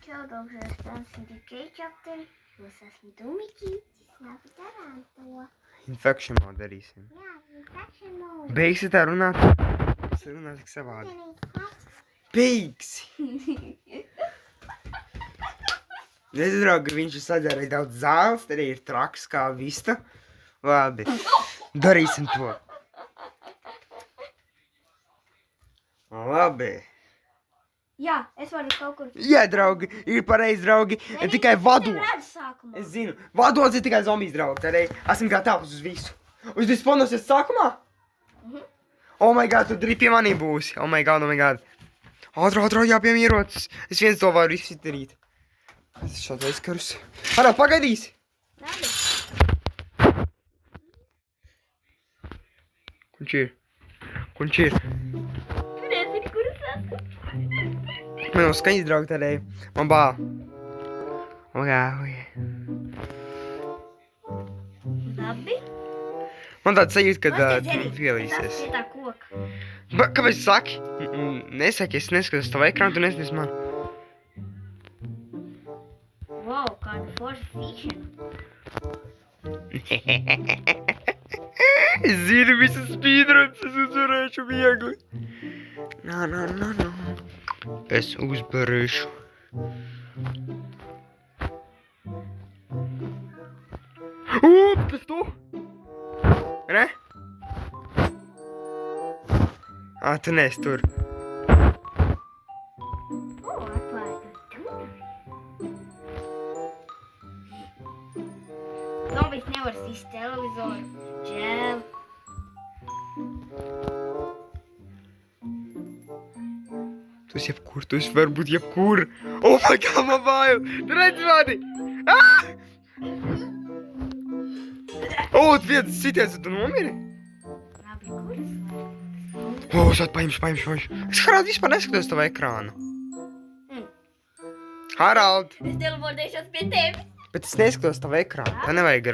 Čau, dobře, tam jsem DK Captain, jūs esmu Dumiķītis, labi darām to. Infection mode darīsim. Jā, infection mode. Beigsi tā runāt? Es runāju tik savādi. Beigsi! Redzi, draugi, viņš ir saģērējis daudz zāles, tad ir traks kā vista. Labi, darīsim to. Labi. Jā, es varu kaut kur... Jā, draugi, ir pareizi, draugi. Tikai vadots. Sākumā. Es zinu, vadots ir tikai zombijas, draugi. Tad esam gatavs uz visu. Uz disponosies sākumā? Oh my god, tu drīz pie manī būsi. Oh my god, oh my god. Ātrā, jāpiem ierocis. Es viens to varu izdarīt. Es šādu aizkarus. Arā, pagaidīsi. Labi. Kurš ir? Kurš ir? Nezinu, kur es esmu. Man nav skaņas, draugi, tādēļ. Man bāl. Oh my god, Labi. Man tāds sajūta, kad Tas tu pielīsies. pie tā koka. Kāpēc tu saki? Nesaki, es neskatos tavu ekrānu, tu nesnies man. Wow, kāda forša fīšana. Es zinu visas speedruns, es uzvarēšu viegli. Nā. Es uzvarēšu. Tas tu? Ne? Tu neesi tur. Atklāta tur. Zombijs nevar sist televizoru. Žēl. Tu esi jebkur, tu esi varbūt jebkur. Oh my god, man bail! Tu redzi mani! Tu viens sities, tu nomiri? Labi, kur es varu? Es paņemšu. Es Harald vispār neskatos tavu ekrānu. Harald! Es teleportēšos pie tevis. Bet es neskatos tavu ekrānu. Tā nevajag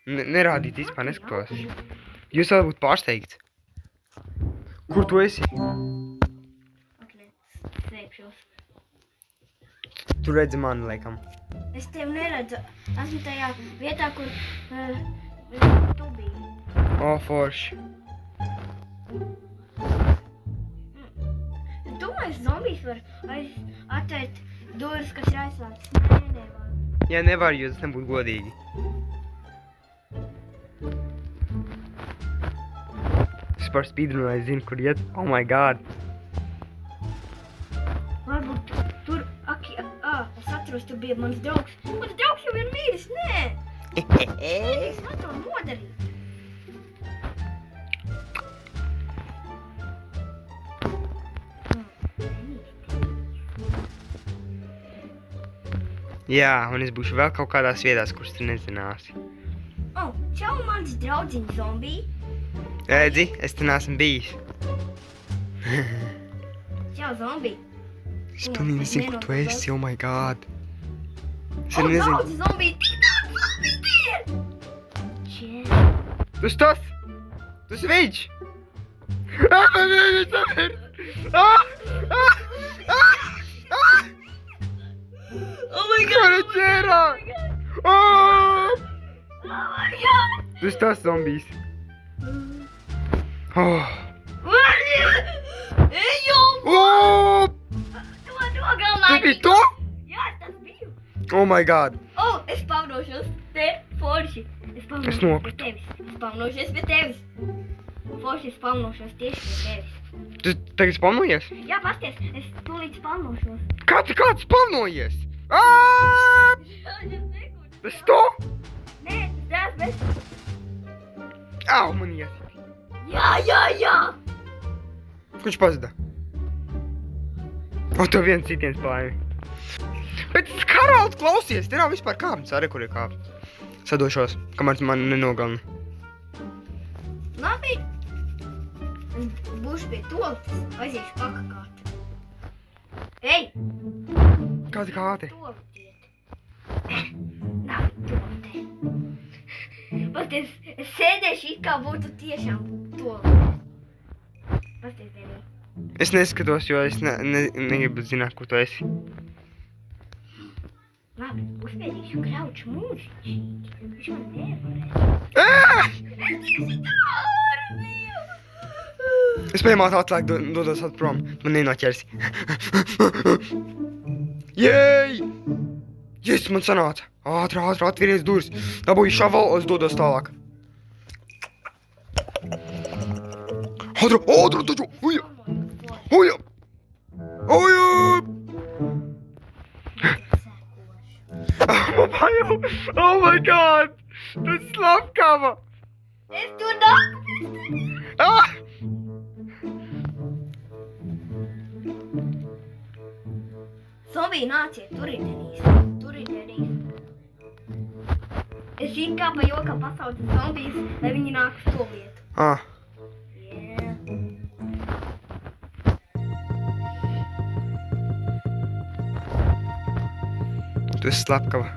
nerādīt vispār neskatos. Jūs vēl būtu pārsteigts. Kur tu esi? Slēpšos. Tu redzi mani, laikam. Es tevi neredzu. Esmu tajā vietā, kur tu biji. Forši. Es domāju, zombijs var atvērt durvis, kas ir aizslēgtas. Nē, nevar. Jā, nevar, jo tas nebūtu godīgi. Es par speedrunāju zinu, kur iet. Oh my god. Varbūt tur, es atceros, tu biji mans draugs. Mans draugs jau ir mīris, nē. Es man to nodarīju. Jā, un es būšu vēl kaut kādās vietās, kuras tu nezināsi. Čau, mans draudziņš zombiji. Redzi, es te neesmu bijis. Čau, zombiji. Es pilnīgi nezinu, kur tu esi, oh my god. Es arī nezinu. Daudz zombiji, tik daudz zombiji tie ir! Čē. Tu esi tas? Tu esi viņš? Oh my god! Kāda ķērā? Oh my god! Tu esi tas zombijs. Ejum! To galvenā! Tu biji tu? Jā, tas biju. Oh my god. Es pavnošos te, forši. Es pavnošos pie nokritu. tevis. Es pavnošos pie tevis. Forši, es pavnošos tieši pie tevis. Tu tagad spavnojies? Jā, pasties, es tūlīt spavnošos. Kāds spavnojies? Tas tu? Nē, tas bez. Au, man iesiti. Jā! Kurš pazuda? Tev viens citiens plāni. Bet Harald, klausies, te nav vispār kāpnes. Arī, kur ir kāpnes. Sadošos, kamēr tu mani nenogalini. Labi. Būšu pie toaletes, aiziešu pakakāt. Ej! Kādi kāti? Toaletiet. Nav toaletē. Pasties, es sēdēšu it kā būtu tiešām toaletē. Pasties, Denī. Es neskatos, jo es negribu zināt, kur tu esi. Labi, uzspēdīšu krauču mūziķi. Viņš man nevarēs. Es paņemāt atliek, dodos atprom. Man nenoķersi. Jej! Yes, man sanāca. Ātri, atvīries durvis. Dabūju šaval, es dodos tālāk. Ātri, taču! Uja! Oh my god! Tas slepkava! Es tur nāku pēc tevi! Zombiji nāciet, tur ir Denīs. Es it kā pa jokam pasaucu zombijus, lai viņi nāk uz to vietu. Yeah. Tu esi slepkava.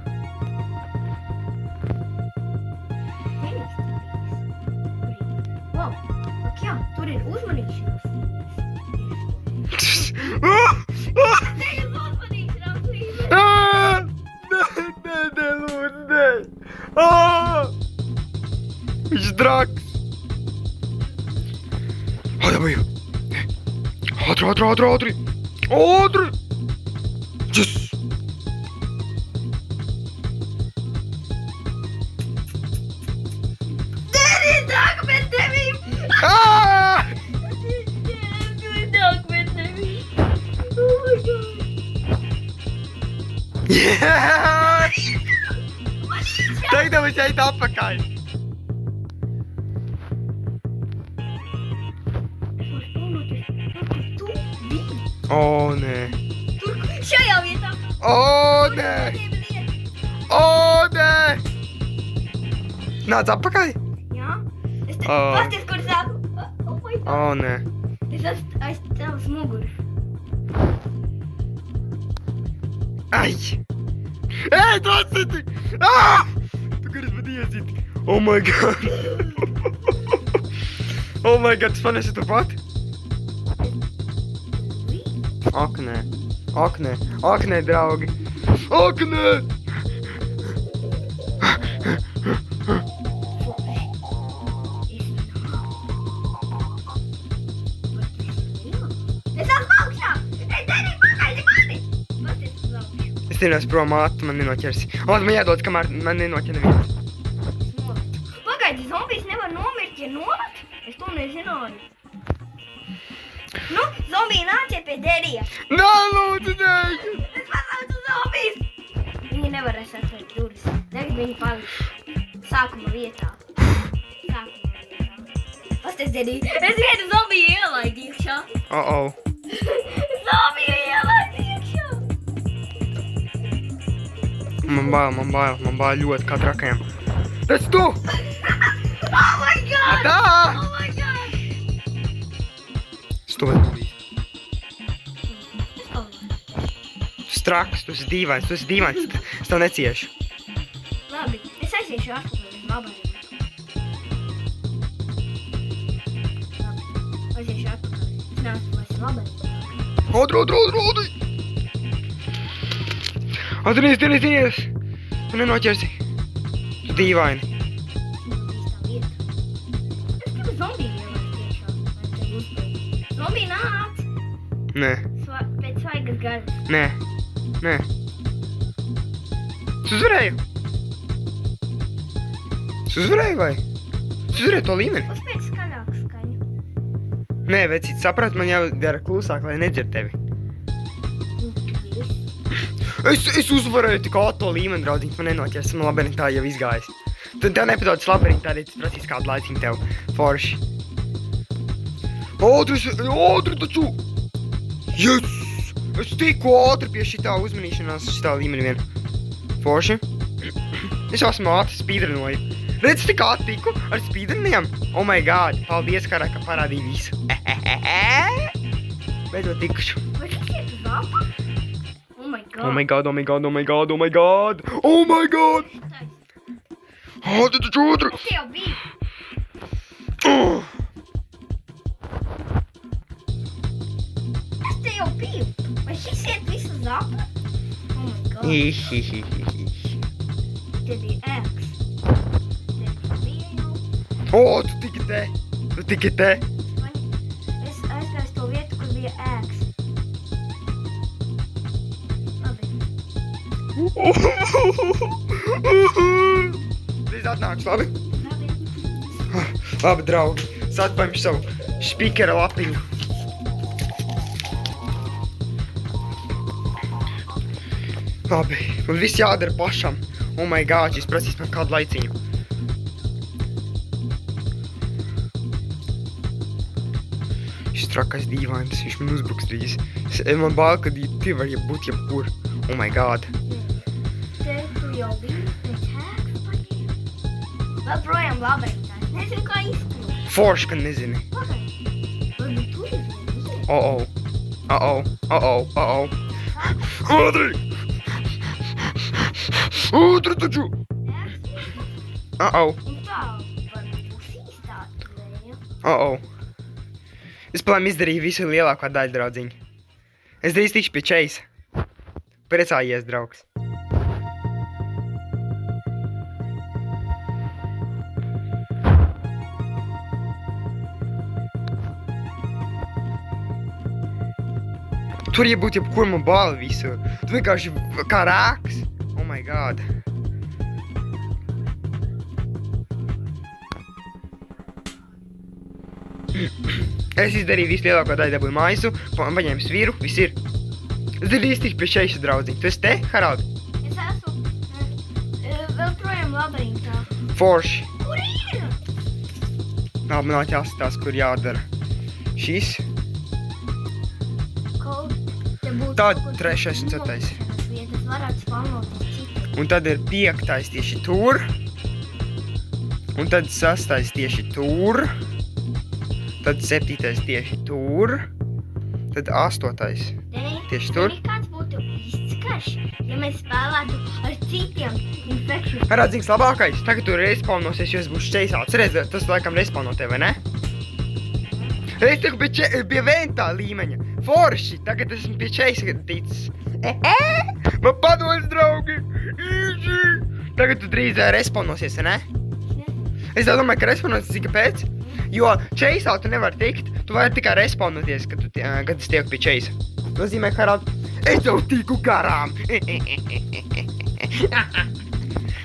Wow, jā, tur ir uzmanīšanās. Nē, lūdzu, nē. Viņš draks. Dabūju. Ātri. Yes. Denīs nāk pēc tevīm! Denīs nāk pēc tevīm! Oh my god! Yes! Tagad viņš eit atpakaļ. Nē. Tur šajā vietā! Nē! Nāc atpakaļ? Jā? Es te pasties, kur sāku. Oh my god! Nē. Es esmu aiz tavas muguras. Ai! Tu atsiti! Tu kuris man iesiti! Oh my god! Oh my god, tu panesi tu pat? Ak, nē, draugi! Ak, nē! Es esmu augšā! Denī, pagaidi mani! Pasties uz augšu. Es nevienās prom ātri, man nenoķersi. Man jādodas, kamēr man nenoķer neviens. Pagaidi, zombijs nevar nomirt, ja nomet? Es to nezināju. Nu, zombiji nāciet pie Denija. Nē, lūdzu, nē! Es pasaucu zombijs! Viņi nevarēs atvērt durvis. Tagad viņi paliks sākuma vietā. Pasties, Denī, es vienu zombiju ielaidu iekšā. Zombiju ielaidu iekšā. Man bail ļoti kā trakajam. Tas tu! Oh my god! Tā! Oh my god! Stuvēt būdīt. Tu esi traks, tu esi dīvains, es tev neciešu. Labi, es aiziešu atpakaļ uz labariem. Labi, aiziešu atpakaļ. Es neesmu vairs labariem. Denīs! Tu nenoķersi. Tu dīvaini. Es gribu zombiju ielaidu iekšā, lai tev uzspēju. Zombiji nāc! Nē. Pēc svaigas garas. Nē. Tu uzvarēji? Tu uzvarēji vai? Tu uzvarēji to līmeni? Uzspēc skaļāku skaņu. Nē, vecīt, saprat, man jādara klusāk, lai nedzird tevi. Es uzvarēju tik ātri to līmeni, draudziņš, man nenoķers, man labirintā jau izgājis. Tev nepadodas labirintā, arī tas prasīs kādu laiciņu tev. Forši. Ātri taču! Yes! Es tiku ātri pie šitā uzmanīšanās, šitā līmeni vien. Forši. Es esmu ātri spīdrinoju. Redz, tik ātri tiku ar spīdriniem? Oh my god, paldies, Kara, ka parādīja visu. Beidzot tikušu. Vai tas iet uz apu? Oh my god. Oh my god. Ātri taču ātri! Es te jau biju. Vai šis iet visu uz apu? Oh Oh my god. Hihihihi. Te bija ēks. Te bija jau. O, tu tiki te. Tu tiki te. Es aizgāju to vietu, kur bija ēks. Labi. Drīz atnāks, labi? Labi. Labi, draugi. Es atpaņemšu savu špikera lapiņu. Labi, man viss jādara pašam. Oh my god, šis prasīs man kādu laiciņu. Šis trakais dīvainis, viņš man uzbruks drīz. Man bail, ka tie var būt jebkur. Oh my god. Te tu jau biji pēc ēkas paņēma. Vēl projām labirintā. Es nezinu, kā izskatīt. Forši, ka nezini. Pagaid. Varbūt tur ir viena. Oh-oh. Uh-oh. Uh-oh. Uh-oh. Ātri! Ātri taču! Uh-oh. Un tā varbūt būs īstā turēja. Uh-oh. Es plēm izdarīju visu lielāko daļu, draudziņi. Es drīz tikšu pie Chase. Priecājies, draugs. Tur jābūt jebkur man bāli visu. Tu vienkārši kā rāks. Oh my god. Es izdarīju visu lielāko daļu, dabūju maisu, paņēmu sviru, viss ir. Es drīz tikšu pie Chase, draudziņi. Tu esi te, Harald? Es esmu vēl projām labirintā. Forši. Kur ir? Labi, man jāskatās, kur jādara. Šis. Kaut te būtu Tad kaut kur 3. un 4. vietas varētu spalnoties citu. Un tad ir 5. tieši tur. Un tad 6. tieši tur. Tad 7. tieši tur. Tad 8. Tieši tur. Kāds būtu īsts karš, ja mēs spēlētu ar citiem infekciju. Haraldzīgs labākais. Tagad tu respawnosies, jo es būšu Chase. Atceries, tas laikam respawnotē, vai ne? Es tiku pie Ventā līmeņa. Forši. Tagad esmu pie Chase ticis. Man pados, draugi. Tagad tu drīz respawnosies, ne? Es domāju, ka respawnosies, zini kāpēc? Jo Chase'ā tu nevari tikt. Tu vari tikai respawnoties, kad es tieku pie Chase. Nozīmē, Harald, es jau tiku garām.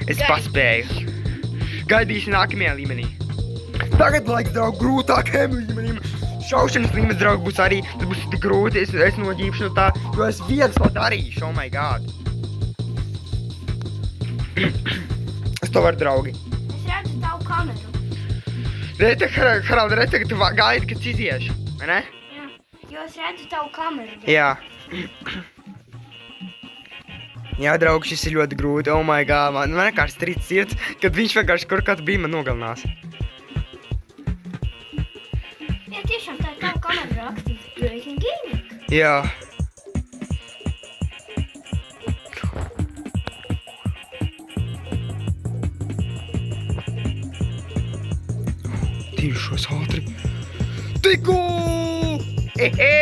Es paspēju. Gaidīšu nākamajā līmenī. Tagad laiks, draugi, grūtākajam līmenim. Šaušanas līmenis, draugi, būs arī. Tas būs tik grūti, es noģīpšu no tā, jo es viens to darīšu. Oh my god. Es to varu, draugi. Es redzu tavu kameru. Harald, redz, ka tu gaidi, kad iziešu, vai ne? Jā, jo es redzu tavu kameru. Jā. Jā, draugi, šis ir ļoti grūti. Oh my god, man vienkārši strīd sirds, kad viņš vienkārši kur kādu bija man nogalinās. Jā, tiešām tā ir tavu kameru rakstīts Breaking Gaming. Jā. Tīšos ātri. Tiku! Ehe!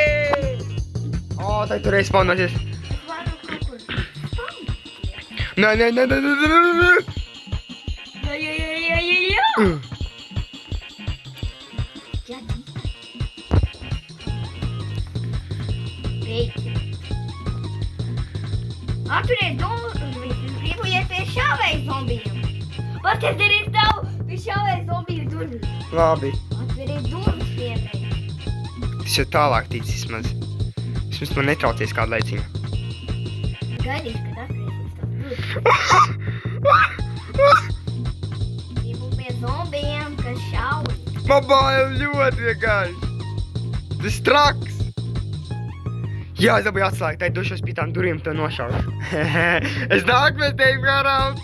O, tā tu respawnosies. Es varu kaut kur spawnoties. Nē. Jā. Jā, Beidzi. Atveriet durvis, es gribu iet pie šāvēja zombijiem. Var te darīt tavu pie šāvēja zombiju durvis. Labi. Atveriet durvis vienreiz. Tas jau tālāk ticis maz. Vismaz man netraucies kādu laiciņu. Gaidīšu, kad atgriezīsies tavu durvis. Gribu pie zombijiem, kas šauj. Man bail ļoti vienkārši. Tas traks. Jā, es dabūju atslēgt, tai došos pie tām durvīm to nošaušu. Es nāku pēc tevi, Harald.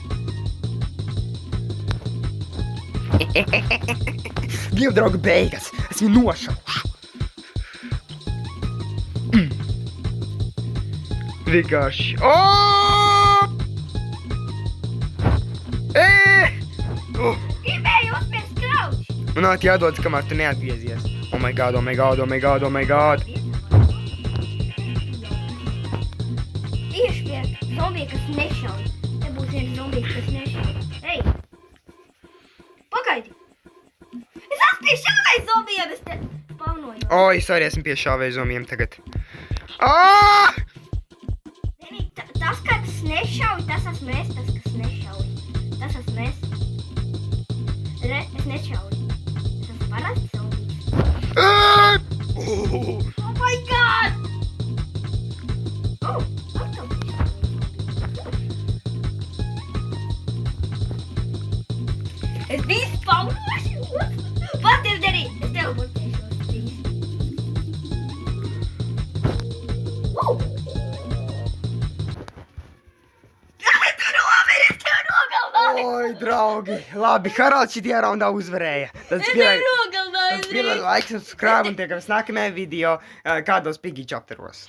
Dievu, draugi, beigas. Es viņu nošaušu. Vienkārši. Gribēju uzspiest krauči. Man ātri jādodas, kamēr tu neatgriezies. Oh my god, oh my god, oh my god, oh my god. Tieši pie zombija, kas nešauj. Te būs viens zombijs, kas nešauj. Ei! Pagaidi! Es esmu pie šāvais zombijiem, es te spawnoju. Oi, sorry, esmu pie šāvēju zombijiem tagad. Aaaa! Zini, tas, kas nešauj, tas esmu es, tas, kas nešauj. Tas esmu es. Re, es nešauju. Es esmu parasts zombijs. Oh my god! Oh, atkal pie šāvais. Es biju spawnojuši. Var tev darīt? Es teleportēšos. Oi, draugi! Labi, Haralds šitajā raundā uzvarēja. Tas bija laiks subscribe un tiekamies nākamajā video kādos Piggy chapteros.